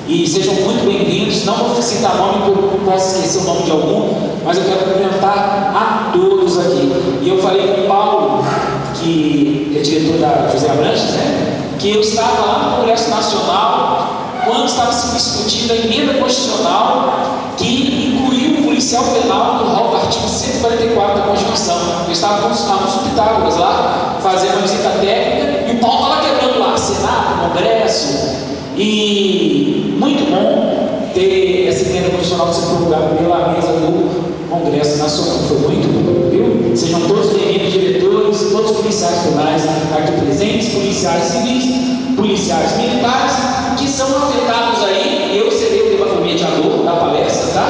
e sejam muito bem-vindos. Não vou citar nome, porque eu posso esquecer o nome de algum, mas eu quero cumprimentar a todos aqui. E eu falei com o Paulo, que é diretor da José Abranches, né? Que eu estava lá no Congresso Nacional quando estava se discutindo a emenda constitucional que incluiu o policial penal no rol do artigo 144 da Constituição. Eu estava nos Pitágoras lá, fazendo uma visita técnica, e o Paulo estava quebrando lá, Senado, Congresso, e muito bom ter essa emenda constitucional que se promulgada pela mesa do Congresso Nacional. Foi muito bom, viu? Sejam todos bem-vindos, diretores, todos os policiais penais aqui presentes, policiais civis, policiais militares, que são afetados aí. Eu serei o mediador da palestra, tá?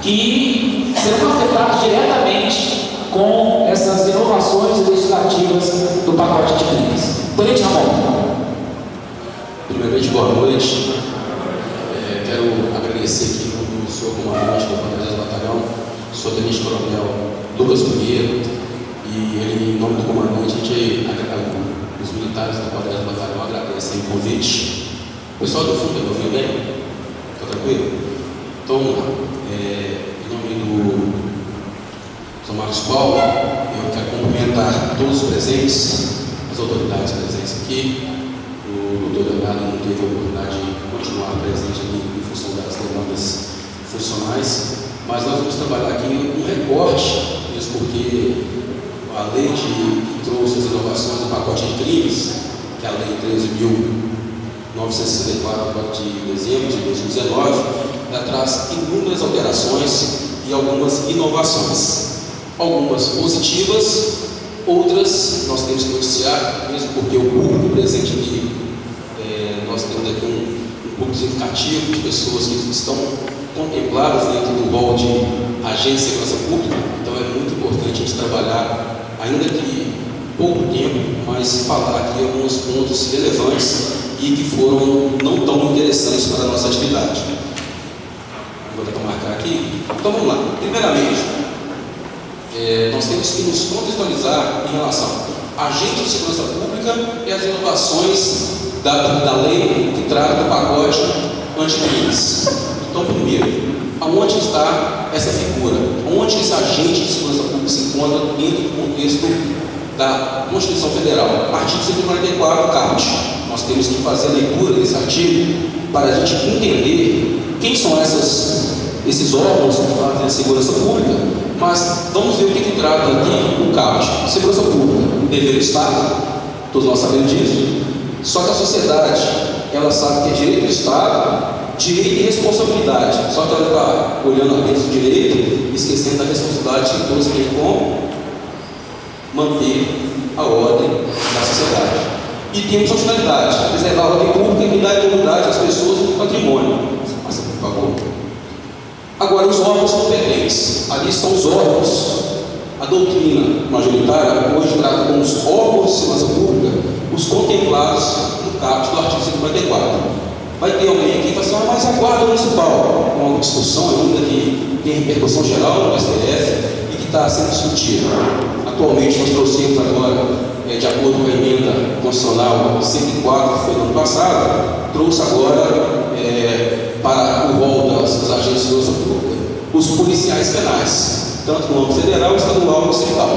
Que serão afetados diretamente com essas inovações legislativas do pacote de crimes. Tenente Ramon. Primeiramente, boa noite. Quero agradecer aqui ao senhor comandante do 40º Batalhão, o senhor Tenente Coronel Lucas Pinheiro, e ele, em nome do comandante, os militares do 40º Batalhão agradecem o convite. O pessoal do fundo, me ouviu bem? Está tranquilo? Então, em nome do São Marcos Paulo, eu quero cumprimentar todos os presentes, as autoridades presentes aqui. O doutor Leonardo não teve a oportunidade de continuar presente ali em função das demandas funcionais, mas nós vamos trabalhar aqui um recorte, mesmo porque a lei que trouxe as inovações do pacote de crimes, que é a lei 13.964 de dezembro de 2019, ela traz inúmeras alterações e algumas inovações, algumas positivas, outras nós temos que noticiar, mesmo porque o público presente aqui, nós temos aqui um público significativo de pessoas que estão contempladas dentro do rol de agente de segurança pública, então é muito importante a gente trabalhar, ainda que pouco tempo, mas falar aqui alguns pontos relevantes e que foram não tão interessantes para a nossa atividade. Vou tentar marcar aqui. Então vamos lá. Primeiramente, nós temos que nos contextualizar em relação a agente de segurança pública e as inovações da lei que trata do pacote anticrimes. Então, primeiro, aonde está essa figura? Onde esse agente de segurança pública se encontra dentro do contexto da Constituição Federal? Artigo 144, CAPT. Nós temos que fazer a leitura desse artigo para a gente entender quem são esses órgãos que fazem a segurança pública, mas vamos ver o que trata aqui o CAPT. Segurança pública, dever do Estado, todos nós sabemos disso, só que a sociedade, ela sabe que é direito do Estado, direito e responsabilidade, só que ela está olhando apenas o direito, esquecendo da responsabilidade que todos têm com manter a ordem da sociedade. E temos a finalidade, preservar a ordem pública e dar a imunidade às pessoas do patrimônio. Passa, por favor. Agora, os órgãos competentes. Ali estão os órgãos. A doutrina majoritária hoje trata como os órgãos de segurança pública os contemplados no caput do artigo 144. Vai ter alguém aqui que vai falar, mas a guarda municipal, uma discussão ainda que tem repercussão geral no STF e que está sendo discutida. Atualmente, nós trouxemos agora, de acordo com a emenda constitucional 104, que foi no ano passado, trouxe agora para o rol das agências de segurança pública os policiais penais, tanto no âmbito federal, estadual e municipal.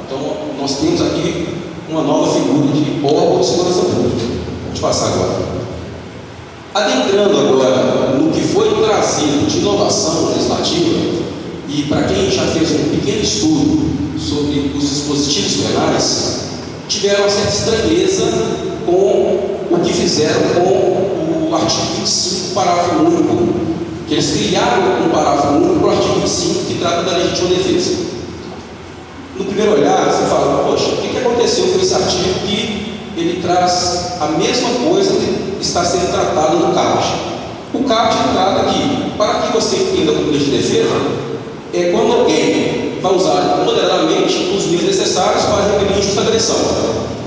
Então, nós temos aqui uma nova figura de órgão de segurança pública. Vamos passar agora. Adentrando agora no que foi trazido de inovação legislativa, e para quem já fez um pequeno estudo sobre os dispositivos penais, tiveram uma certa estranheza com o que fizeram com o artigo 25, parágrafo único, que eles criaram um parágrafo único para o artigo 25, que trata da legítima defesa. No primeiro olhar, você fala, poxa, o que aconteceu com esse artigo que ele traz a mesma coisa que está sendo tratado no CAPT? O CAPT trata aqui, para que você entenda como legítima defesa, é quando alguém vai usar moderadamente os meios necessários para repelir injusta agressão.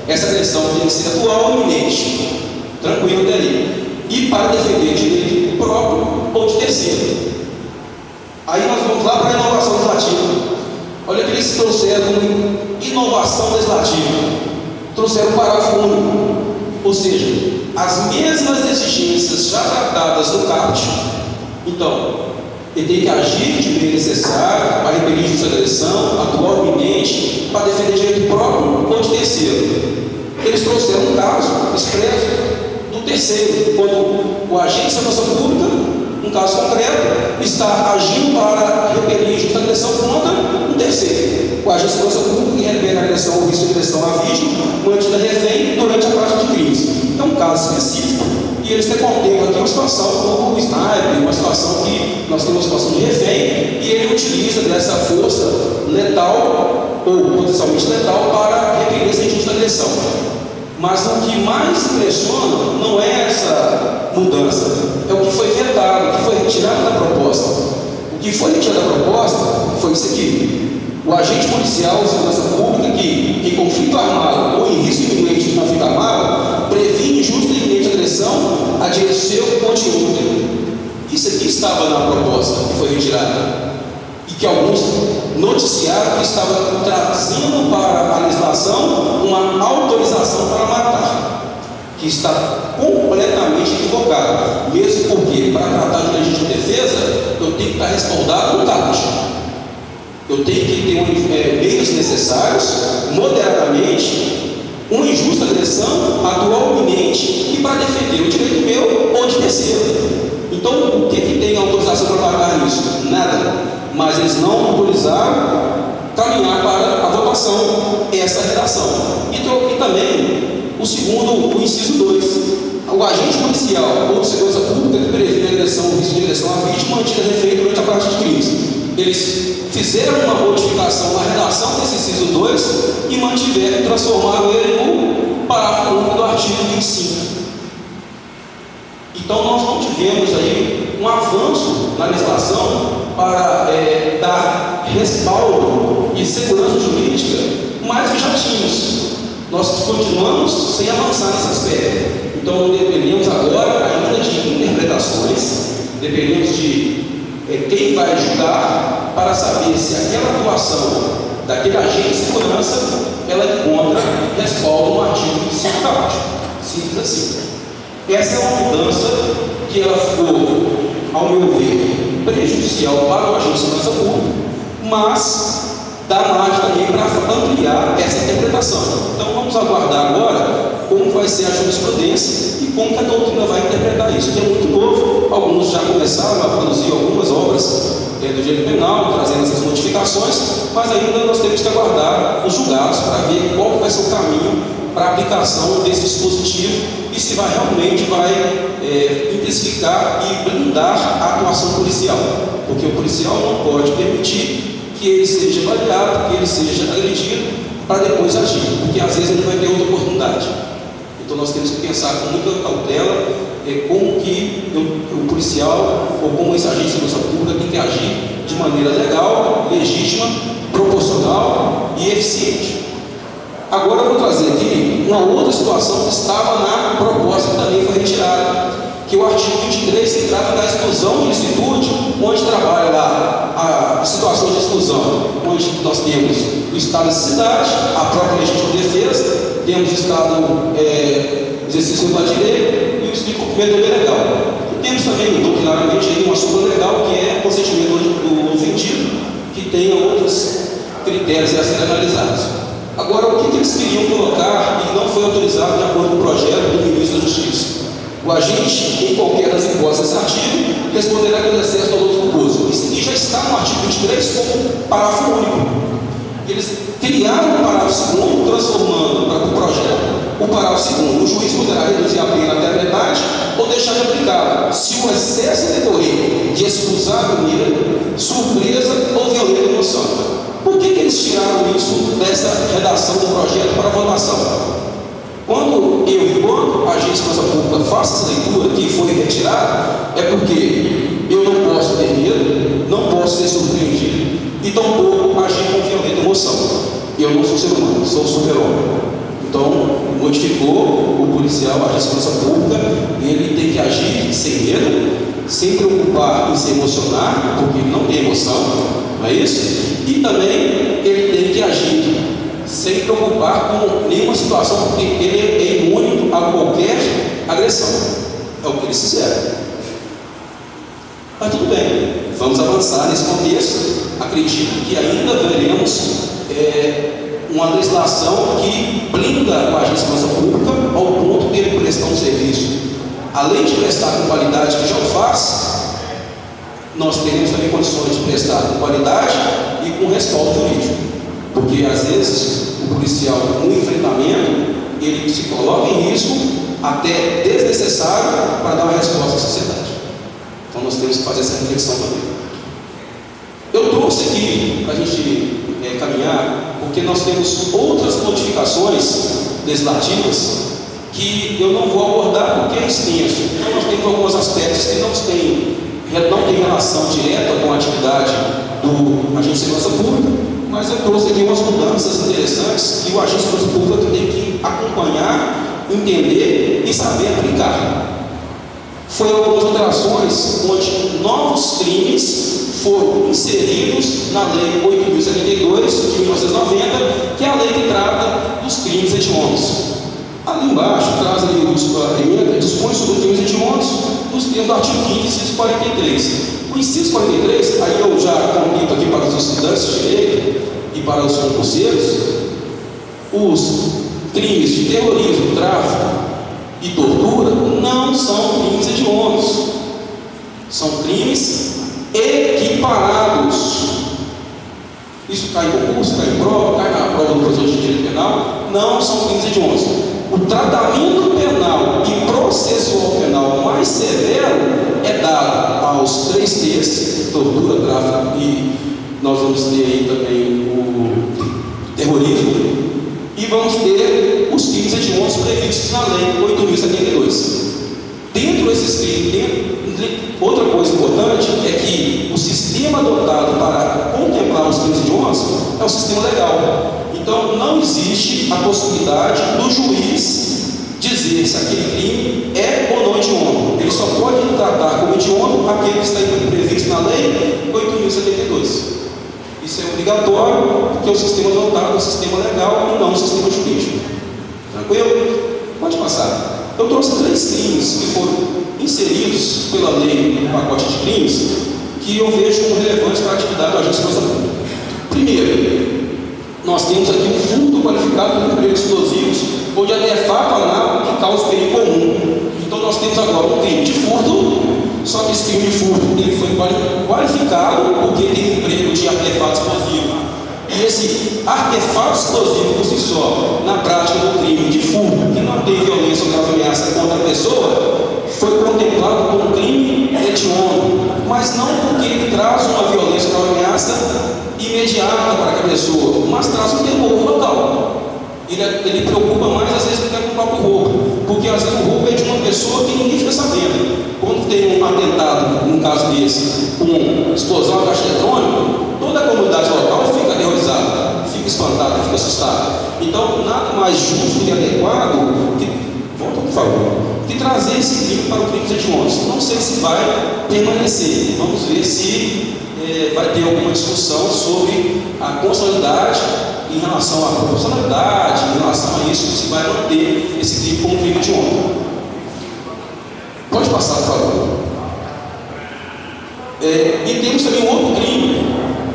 Essa agressão tem que ser atual e iminente, tranquilo até aí, e para defender direito próprio ou de terceiro. Aí nós vamos lá para a inovação legislativa. Olha que eles trouxeram como inovação legislativa, trouxeram um parágrafo único, ou seja, as mesmas exigências já tratadas dadas no CAPT. Então, ele tem que agir de meio necessário para repelir justa agressão, atual iminente, para defender direito próprio ou de terceiro. Eles trouxeram um caso expresso do terceiro, quando o agente de segurança pública, um caso concreto, está agindo para repelir justa agressão contra um terceiro. O agente de segurança pública que repele a agressão ou risco de agressão à vítima, mantida refém durante a prática de crimes. É um caso específico e eles contemplam aqui uma situação como o sniper, uma situação que nós temos uma situação de refém e ele utiliza dessa força letal ou potencialmente letal para repelir essa injusta agressão. Mas o que mais impressiona não é essa mudança, é o que foi vetado, o que foi retirado da proposta. O que foi retirado da proposta foi isso aqui. O agente policial de segurança pública que, em conflito armado ou em risco iminente de conflito armado, previne injusta e iminente agressão a direito seu ou de outro. Isso aqui estava na proposta que foi retirada. E que alguns noticiaram que estava trazendo para a legislação uma autorização para matar, que está completamente equivocado, mesmo porque para tratar de legítima defesa eu tenho que estar respaldado no CAPT. Eu tenho que ter meios necessários, moderadamente, uma injusta agressão, atual iminente e para defender o direito meu ou de terceiro. Então, o que tem autorização para matar nisso? Nada. Mas eles não autorizaram caminhar para a votação, essa redação. E também, o segundo, o inciso 2, o agente policial ou de segurança pública que previne a agressão ou risco de agressão à vítima mantida refém durante a prática de crimes. Eles fizeram uma modificação na redação desse inciso 2 e mantiveram e transformaram ele no parágrafo único do artigo 25. Então, nós não tivemos aí um avanço na legislação para dar respaldo e segurança jurídica mais que já tínhamos. Nós continuamos sem avançar nesse aspecto. Então, dependemos agora ainda de interpretações, dependemos de quem vai julgar para saber se aquela atuação daquele agente de segurança ela encontra respaldo no artigo 25 CAPT. Simples assim. Essa é uma mudança que ela ficou, ao meu ver, prejudicial para o agente de segurança pública, mas dá margem também para ampliar essa interpretação. Então vamos aguardar agora como vai ser a jurisprudência e como que a doutrina vai interpretar isso, que é muito novo. Alguns já começaram a produzir algumas obras do direito penal, trazendo essas modificações, mas ainda nós temos que aguardar os julgados para ver qual vai ser o caminho para a aplicação desse dispositivo e se realmente vai intensificar e blindar a atuação policial, porque o policial não pode permitir que ele seja avaliado, que ele seja agredido para depois agir, porque às vezes ele vai ter outra oportunidade. Então nós temos que pensar com muita cautela como que o policial ou como esse agente de segurança pública tem que agir de maneira legal, legítima, proporcional e eficiente. Agora eu vou trazer aqui uma outra situação que estava na proposta que também foi retirada, que o artigo 23 se trata da exclusão de licitude, onde trabalha lá a situação de exclusão, onde nós temos o estado de necessidade, a própria legítima defesa, temos o estado exercício da direito e o estrito cumprimento do dever legal. E temos também, doutrinariamente, uma súmula legal, que é o consentimento do ofendido, que tenha outros critérios a serem analisados. Agora, o que eles queriam colocar e não foi autorizado de acordo com o projeto do ministro da Justiça? O agente, em qualquer das hipóteses desse artigo, responderá pelo excesso do outro culposo. Isso aqui já está no artigo 23 como parágrafo único. Eles criaram o parágrafo segundo, transformando para o projeto o parágrafo segundo. O juiz poderá reduzir a pena até a metade ou deixar de aplicá-la se o excesso decorrer de excusável medo, surpresa ou violenta emoção. Por que eles tiraram isso dessa redação do projeto para votação? Quando enquanto a agente de segurança pública faço essa leitura que foi retirada, é porque eu não posso ter medo, não posso ser surpreendido e tampouco agir com violenta emoção. Eu não sou ser humano, sou super-homem. Então, modificou o policial, a agente de segurança pública, ele tem que agir sem medo, sem preocupar em se emocionar, porque ele não tem emoção, não é isso? E também ele tem que agir sem preocupar com nenhuma situação, porque ele é imune a qualquer agressão. É o que eles fizeram. Mas tudo bem, vamos avançar nesse contexto. Acredito que ainda veremos uma legislação que blinda o agente de segurança pública ao ponto de ele prestar um serviço, além de prestar com qualidade, que já o faz, nós teremos também condições de prestar com qualidade e com respaldo jurídico, porque às vezes o policial, no enfrentamento, ele se coloca em risco até desnecessário para dar uma resposta à sociedade. Então nós temos que fazer essa reflexão também. Eu trouxe aqui para a gente caminhar, porque nós temos outras modificações legislativas que eu não vou abordar porque é extenso. Então nós temos alguns aspectos que não têm relação direta com a atividade do agente de segurança pública, mas eu trouxe aqui umas mudanças interessantes que o agente de segurança pública tem que acompanhar, entender e saber aplicar. Foram algumas alterações onde novos crimes foram inseridos na Lei 8.072 de 1990, que é a lei que trata dos crimes hediondos. Ali embaixo traz ali a emenda, dispõe sobre os crimes hediondos nos termos do artigo 5º, inciso 43. O inciso 43, aí eu já comento aqui para os estudantes de direito e para os concurseiros, os crimes de terrorismo, tráfico e tortura não são crimes hediondos, são crimes equiparados. Isso cai em concurso, cai em prova, cai na prova do professor de direito penal, não são crimes hediondos. O tratamento penal e processual penal mais severo é dado aos 3 T's, tortura, tráfico e nós vamos ter aí também o terrorismo, e vamos ter os crimes hediondos previstos na Lei 8.072. Dentro desses crimes, outra coisa importante é que o sistema adotado para contemplar os crimes hediondos é o sistema legal. Então, não existe a possibilidade do juiz dizer se aquele crime é ou não hediondo. Ele só pode tratar como hediondo aquele que está previsto na Lei 8.072. Isso é obrigatório, porque o sistema adotado é o sistema legal e não o sistema jurídico. Tranquilo? Pode passar. Eu trouxe 3 crimes que foram inseridos pela lei no pacote de crimes que eu vejo como relevantes para a atividade do agente de segurança pública. Primeiro, nós temos aqui um furto qualificado por empregos explosivos ou de artefato análogo que causa perigo comum. Então nós temos agora um crime de furto, só que esse crime de furto ele foi qualificado porque tem emprego de artefato explosivo. E esse artefato explosivo por si só, na prática do crime de furto, que não tem violência ou grave ameaça contra a pessoa, foi contemplado como crime hediondo, mas não porque ele traz uma violência ou grave ameaça imediata para a pessoa, mas traz um terror local. Ele preocupa mais às vezes do que com o próprio roubo, porque às vezes o roubo é de uma pessoa que ninguém fica sabendo. Quando tem um atentado, num caso desse, com explosão de caixa eletrônico, toda a comunidade local fica aterrorizada, fica espantada, fica assustada. Então, nada mais justo e adequado que, volta por favor, que trazer esse crime para o crime hediondos. Não sei se vai permanecer, vamos ver se vai ter alguma discussão sobre a constitucionalidade em relação à proporcionalidade, em relação a isso, se vai manter esse crime como crime hediondo. Pode passar, por favor. E temos também um outro crime,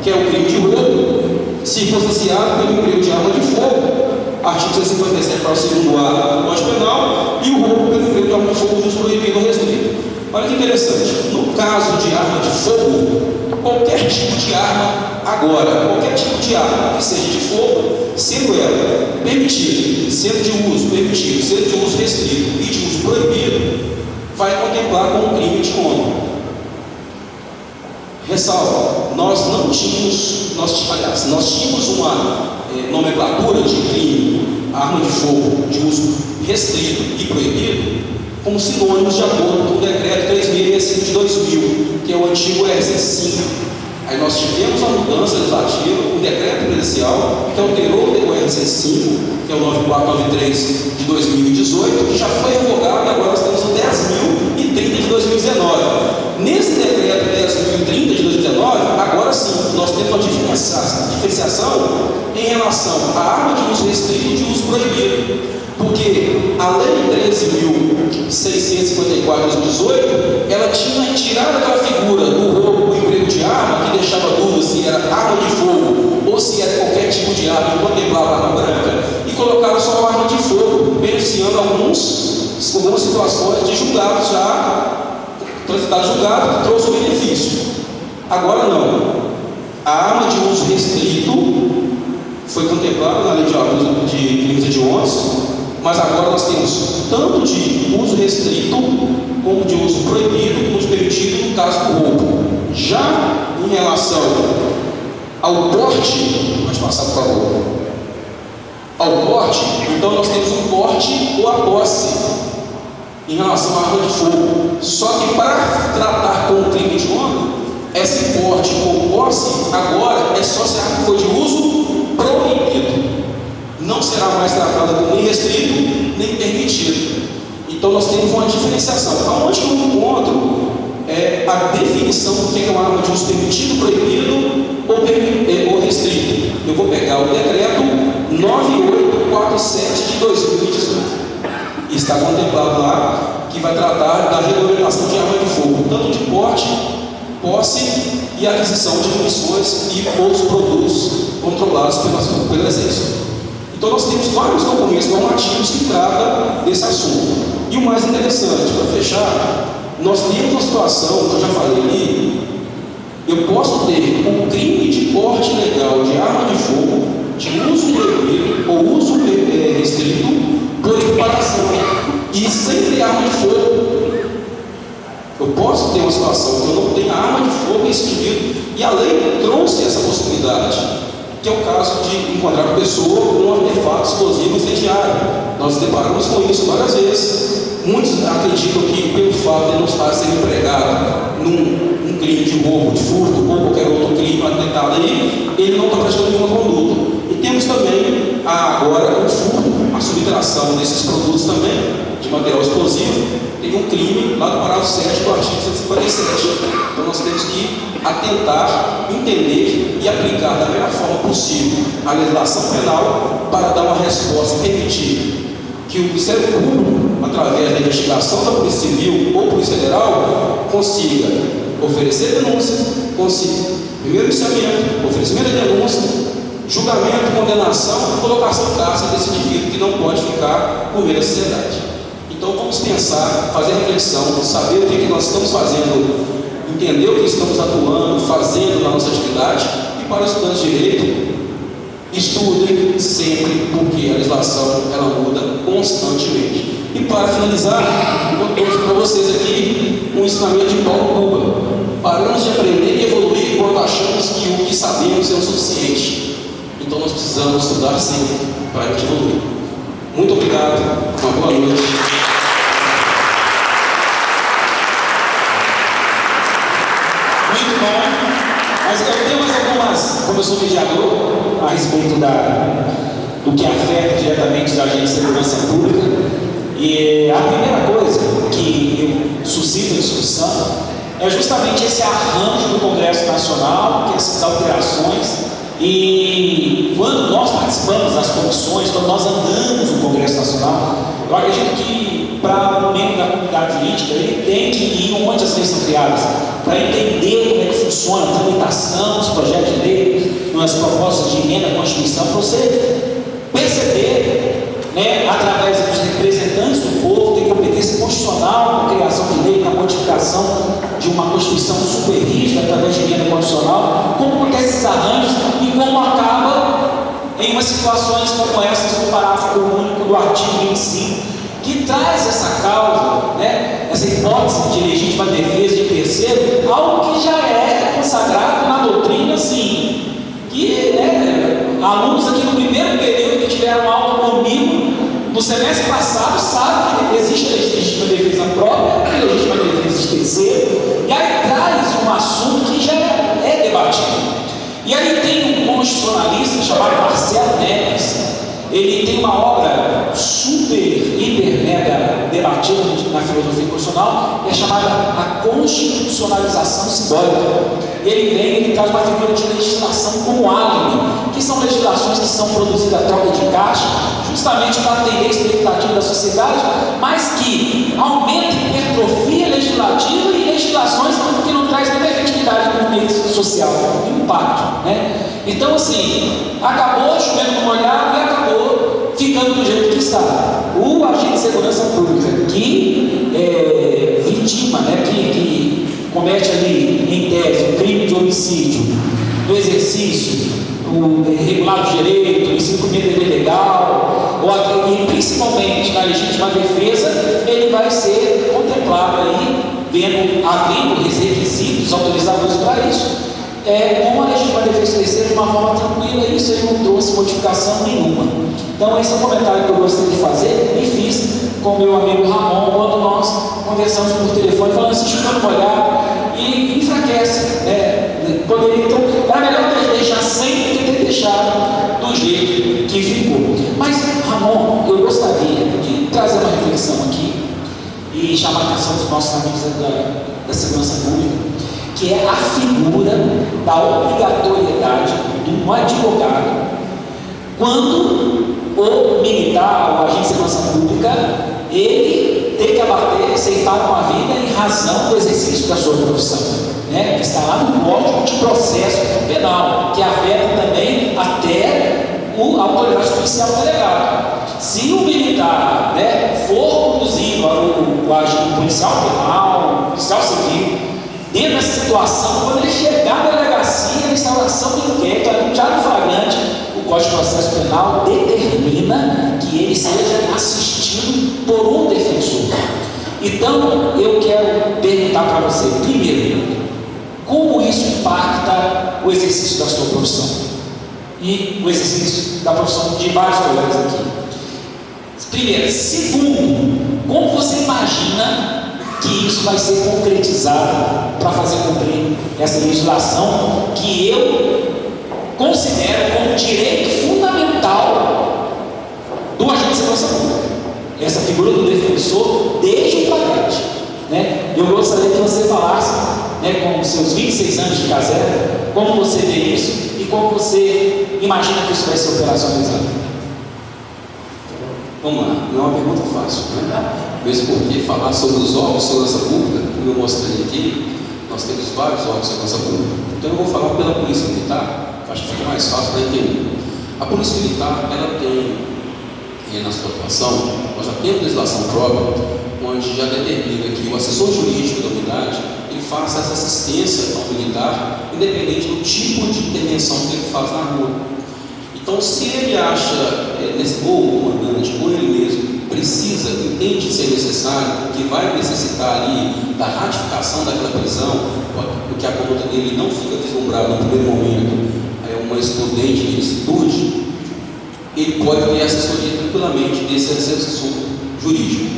que é o crime de roubo, circunstanciado pelo emprego de arma de fogo, artigo 157 para o 2º do Código Penal, e o roubo pelo emprego de arma de fogo de uso proibido ou restrito. Olha que interessante, no caso de arma de fogo, qualquer tipo de arma, qualquer tipo de arma que seja de fogo, sendo ela permitida, sendo de uso permitido, sendo de uso restrito e de uso proibido, vai contemplar como crime hediondo. Ressalva, nós tínhamos uma nomenclatura de crime, arma de fogo de uso restrito e proibido, como sinônimos de acordo com o decreto 3.065 de 2000, que é o antigo RC5. Aí nós tivemos a mudança legislativa, o decreto presidencial, que alterou o RC5, que é o 9493 de 2018, que já foi revogado e agora nós temos o 10.030 de 2019. Nesse decreto 10.030 de 2019, agora sim, nós temos uma diferenciação em relação à arma de uso restrito e de uso proibido. Porque a Lei 13.654 de 2018, ela tinha tirado aquela figura do algumas situações de julgados já, transitado julgado, que trouxe o benefício. Agora não. A arma de uso restrito foi contemplada na lei de crimes hediondos, mas agora nós temos tanto de uso restrito como de uso proibido, como uso permitido no caso do roubo. Já em relação ao porte, pode passar por favor, ao porte, então nós temos o porte ou a posse em relação à arma de fogo. Só que para tratar com o crime hediondo, esse porte ou posse agora é só se a arma for de uso proibido. Não será mais tratada como nem restrito, nem permitido. Então nós temos uma diferenciação. Aonde que eu encontro a definição do que é uma arma de uso permitido, proibido ou restrito? Eu vou pegar o decreto 9847 de 2018. Está contemplado lá que vai tratar da regulamentação de arma de fogo, tanto de porte, posse e aquisição de munições e outros produtos controlados pelo Exército. Então nós temos vários documentos normativos que tratam desse assunto. E o mais interessante, para fechar, nós temos uma situação, que eu já falei ali, eu posso ter um crime de porte ilegal de arma de fogo, de uso proibido ou uso restrito, por equiparação, e sem ter arma de fogo. Eu posso ter uma situação que eu não tenho arma de fogo nesse indivíduo, e a lei trouxe essa possibilidade, que é o caso de encontrar a pessoa com um artefato explosivo incendiário. Nós nos deparamos com isso várias vezes. Muitos acreditam que, pelo fato de não estar sendo empregado num crime de roubo, de furto ou qualquer outro crime atentado aí, ele não está praticando nenhuma conduta. E temos também agora o furto, a subtração desses produtos também, de material explosivo, tem um crime lá do parágrafo 7 do artigo 157. Então nós temos que atentar, entender e aplicar da melhor forma possível a legislação penal para dar uma resposta e permitir que o Ministério Público, através da investigação da Polícia Civil ou Polícia Federal, consiga oferecer denúncia, consiga primeiro iniciamento, oferecimento de denúncia, julgamento, condenação e colocação em cárcere desse indivíduo que não pode ficar no meio da sociedade. Então vamos pensar, fazer reflexão, saber o que nós estamos fazendo, entender o que estamos atuando, fazendo na nossa atividade, e para os estudantes de direito, estudem sempre, porque a legislação ela muda constantemente. E para finalizar, eu trouxe para vocês aqui um ensinamento de Paulo Cuba. Paramos de aprender e evoluir quando achamos que o que sabemos é o suficiente. Então nós precisamos estudar sempre para a gente evoluir. Muito obrigado, uma boa noite. Muito bom. Mas eu tenho mais algumas, como eu sou mediador, a respeito do que afeta diretamente a agente de segurança pública. E a primeira coisa que eu suscito a discussão é justamente esse arranjo do Congresso Nacional, que essas alterações. E quando nós participamos das comissões, quando nós andamos no Congresso Nacional, eu acredito que para o membro da comunidade jurídica, ele tem que ir onde as leis são criadas, para entender como é que funciona a tramitação dos projetos de lei, nas propostas de emenda à Constituição, para você perceber, né, através dos representantes do povo, tem competência constitucional na criação de lei, na modificação de uma Constituição super rígida, através de emenda constitucional, como acontece esses arranjos e como acaba em umas situações como essas do parágrafo único do artigo 25, que traz essa causa, né, essa hipótese de legítima defesa de terceiro, algo que já é consagrado na doutrina, assim, que, né, alunos aqui no primeiro período que tiveram aula comigo no semestre passado sabem que existe a legítima defesa própria e a legítima defesa de terceiro, e aí traz um assunto que já é debatido. E aí tem um constitucionalista chamado Marcelo Neves. Ele tem uma obra super, hiper, mega debatida na filosofia constitucional, é chamada A Constitucionalização Simbólica. Ele traz uma figura de legislação como álibi, que são legislações que são produzidas a troca de caixa, justamente para atender a expectativa da sociedade, mas que aumentam e hipertrofia legislativa e legislações que não trazem nenhuma efetividade no meio social, impacto, né? Então, assim, acabou chovendo no molhado e acabou ficando do jeito que está. o agente de segurança pública que vitima, né, que comete ali, em tese, um crime de homicídio, no exercício, o regular do direito, o incumprimento do dever legal, e principalmente na legítima defesa, ele vai ser contemplado aí, havendo requisitos autorizados para isso, com a legítima defesa de uma forma tranquila, e isso aí não trouxe modificação nenhuma. Então esse é o comentário que eu gostaria de fazer e fiz com meu amigo Ramon quando nós conversamos por telefone, falando assim, chutando molhado, e enfraquece, né? Poderia, então, era melhor deixar sem do que ter deixado do jeito que ficou. Mas, Ramon, eu gostaria de trazer uma reflexão aqui e chamar a atenção dos nossos amigos da segurança pública, que é a figura da obrigatoriedade de um advogado quando o militar, o agente de segurança pública, ele tem que abater, ceifar uma vida em razão do exercício da sua profissão, né? Que está lá no Código de Processo Penal, que afeta também até a autoridade policial delegada. Se o militar, né, for conduzido o agente policial penal, policial civil, dentro dessa situação, quando ele chegar na delegacia, na instauração do inquérito, ali no diário flagrante, o Código de Processo Penal determina que ele seja assistido por um defensor. Então, eu quero perguntar para você, primeiro, como isso impacta o exercício da sua profissão? E o exercício da profissão de vários colegas aqui. Primeiro. Segundo, como você imagina que isso vai ser concretizado para fazer cumprir essa legislação que eu considero como direito fundamental do agente de segurança pública, essa figura do defensor desde o flagrante, né? Eu gostaria que você falasse, né, com os seus 26 anos de caserna, como você vê isso e como você imagina que isso vai ser operacionalizado. Vamos lá, não é uma pergunta fácil, né? Mesmo porque falar sobre os órgãos de segurança pública, como eu mostrei aqui, nós temos vários órgãos de segurança pública. Então eu vou falar pela Polícia Militar, acho que fica mais fácil para entender. A Polícia Militar, ela tem, na sua atuação, nós já temos legislação própria, onde já determina que o assessor jurídico da unidade, ele faça essa assistência ao militar, independente do tipo de intervenção que ele faz na rua. Então, se ele acha, ou o comandante, ou ele mesmo, precisa, entende ser necessário, que vai necessitar ali da ratificação daquela prisão, porque a conduta dele não fica deslumbrada no primeiro momento, é uma excludente de licitude, ele pode ter assessoria tranquilamente desse assessor jurídico.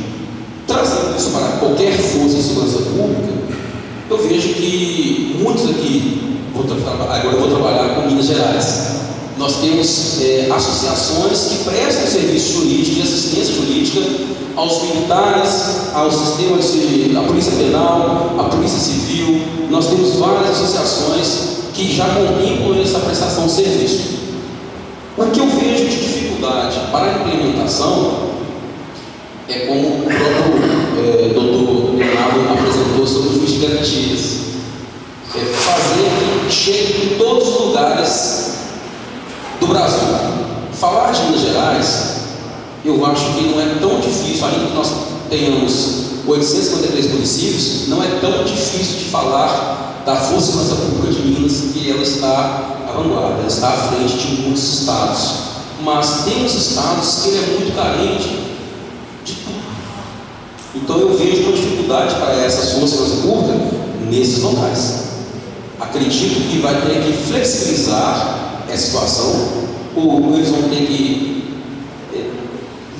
Trazendo isso para qualquer força de segurança pública, eu vejo que muitos aqui, agora eu vou trabalhar com Minas Gerais. Nós temos associações que prestam serviço jurídico de assistência jurídica aos militares, ao sistema da Polícia Penal, à Polícia Civil. Nós temos várias associações que já contemplam essa prestação de serviço. O que eu vejo de dificuldade para a implementação é como o próprio doutor Leonardo apresentou sobre o juiz de garantias. Fazer que chegue em todos os lugares do Brasil. Falar de Minas Gerais, eu acho que não é tão difícil, ainda que nós tenhamos 853 municípios, não é tão difícil de falar da Força de Segurança Pública de Minas, que ela está à vanguarda, ela está à frente de muitos estados. Mas tem os estados que ele é muito carente de tudo. Então eu vejo uma dificuldade para essa Força de Segurança Pública nesses locais. Acredito que vai ter que flexibilizar essa situação, ou eles vão ter que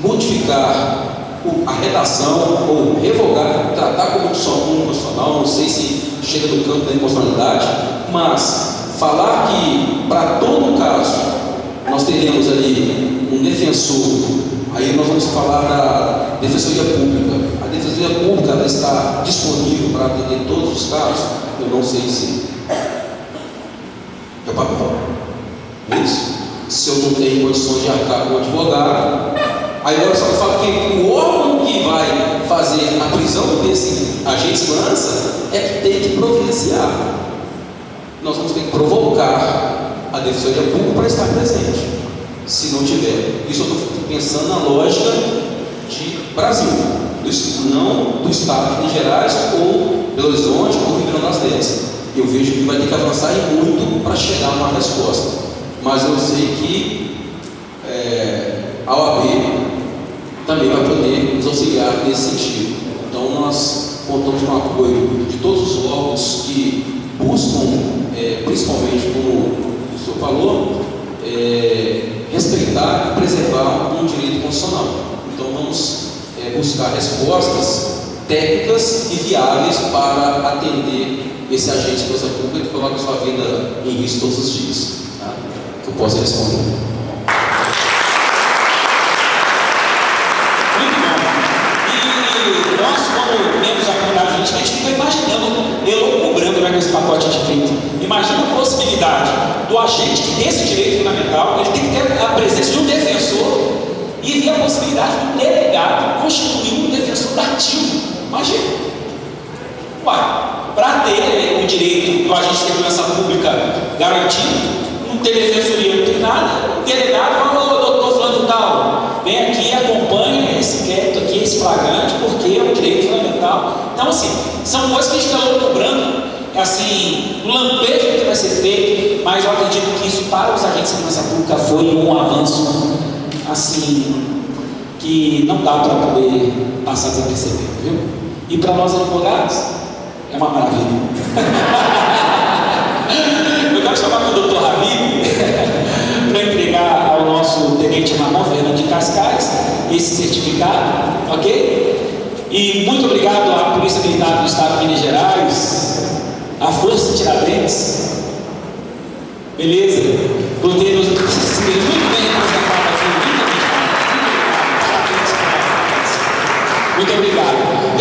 modificar a redação, ou revogar, tratar como constitucional, não sei se chega do campo da inconstitucionalidade, mas falar que para todo caso nós teremos ali um defensor, aí nós vamos falar da Defensoria Pública. A Defensoria Pública ela está disponível para atender todos os casos? Eu não sei se é o papel. Isso. Se eu não tenho condições de arcar com o advogado, aí agora só falo que o órgão que vai fazer a prisão desse agente de segurança é que tem que providenciar. Nós vamos ter que provocar a Defensoria Pública para estar presente. Se não tiver, isso eu estou pensando na lógica de Brasil, não do estado de Minas Gerais ou Belo Horizonte ou Rio Grande das Neves. Eu vejo que vai ter que avançar muito para chegar a uma resposta, mas eu sei que a OAB também vai poder nos auxiliar nesse sentido. Então nós contamos com o apoio de todos os órgãos que buscam, principalmente como o senhor falou, respeitar e preservar um direito constitucional. Então vamos buscar respostas técnicas e viáveis para atender esse agente de segurança pública que coloca a sua vida em risco todos os dias. Tá? Que eu possa responder. Muito bom. E nós, como membros da comunidade, a gente fica imaginando, elucubrando como é que esse pacote é feito. Imagina a possibilidade do agente que tem esse direito fundamental, ele tem que ter a presença de um defensor e ver a possibilidade de um delegado constituir um defensor dativo. Imagina. Para ter o direito do agente de segurança pública garantido, não ter defensoria, não tem nada, o delegado fala: doutor fulano tal, vem aqui, acompanhe esse inquérito aqui, esse flagrante, porque é um direito fundamental. Então, assim, são coisas que a gente está cobrando, assim, no lampejo que vai ser feito, mas eu acredito que isso para os agentes de segurança pública foi um avanço, assim, que não dá para poder passar desapercebido, viu? E para nós advogados, é uma maravilha. Eu quero chamar o doutor Habib para entregar ao nosso tenente Ramon Fernando de Cascais esse certificado, ok? E muito obrigado à Polícia Militar do Estado de Minas Gerais, à Força Tiradentes, beleza? Por ter nos muito bem representado aqui, muito obrigado.